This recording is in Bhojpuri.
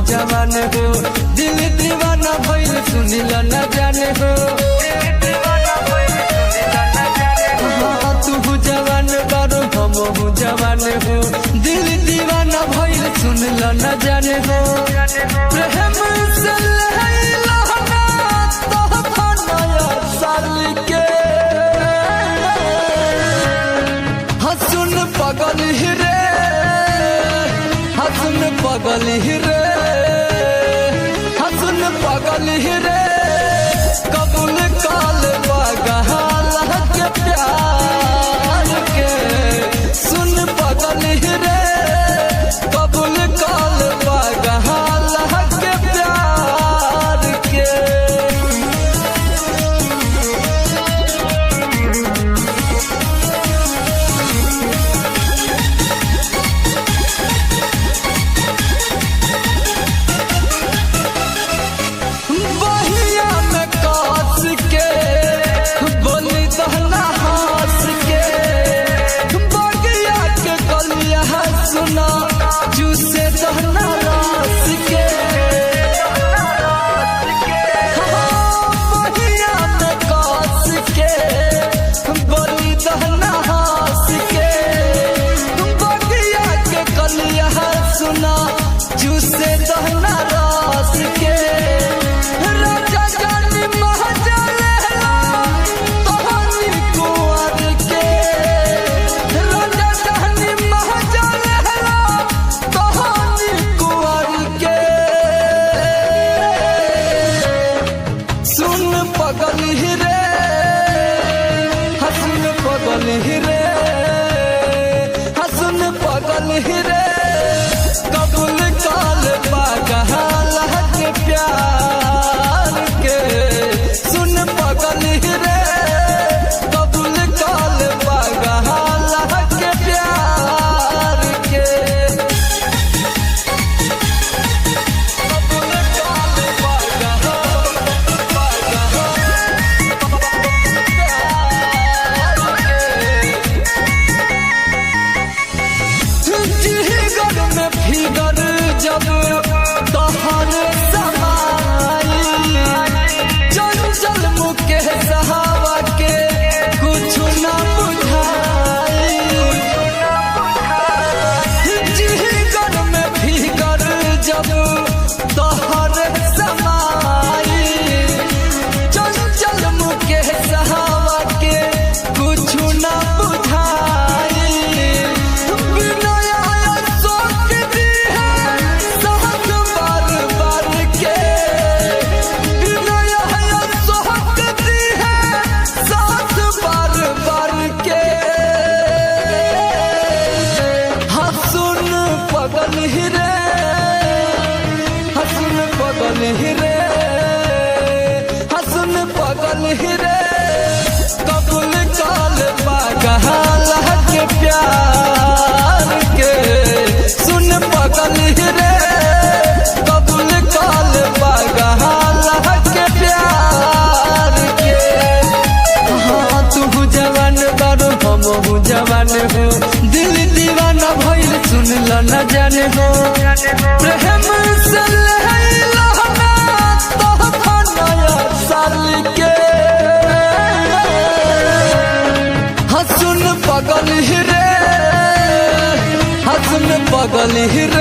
जवान हो दिल दीवाना भइल सुनिल न जाने हो। तू जवान बारो हम जवान हो दिल दीवाना भइल सुनिल न जाने हो। प्रेम से लहला तोहफा नया साल के हसन पगल रे हसन पगल रे हसन पगल रे कबूल काल बगहाल के प्यार के सुन पगल रे कबूल काल बगहाल के प्यार के। जूसे दहना रास के बढ़िया में कास के बलि दहना हास के बगिया के कलिया सुना जूसे दहना रास के। राजा जानी महाजला तोहनी कुंवर के राजा जानी महाजला पगल रे हसन पगल रे हसन पगल रे कबूल काल बगहाल के प्यार के सुन पगल रे कबूल काल बगहाल के प्यार के। जब तोहर समाई चंचल मुके सहावा के कुछ न बुझाई जिगर में भीगर जब तोहर समाई चंचल मुके सहावा के कुछ न बुझाई। पगल रे हसन पगल रे हसन पगल रे कबूल काल बगहाल के प्यार के सुन पगल रे कबूल काल बगहाल के प्यार के। हाँ तू जवान बारो हम जवान हो दिल दीवाना भइल सुनल न जाने हो। प्रेम से लहला तोहफा नया साल के हसन पगल रे हसन पगल रे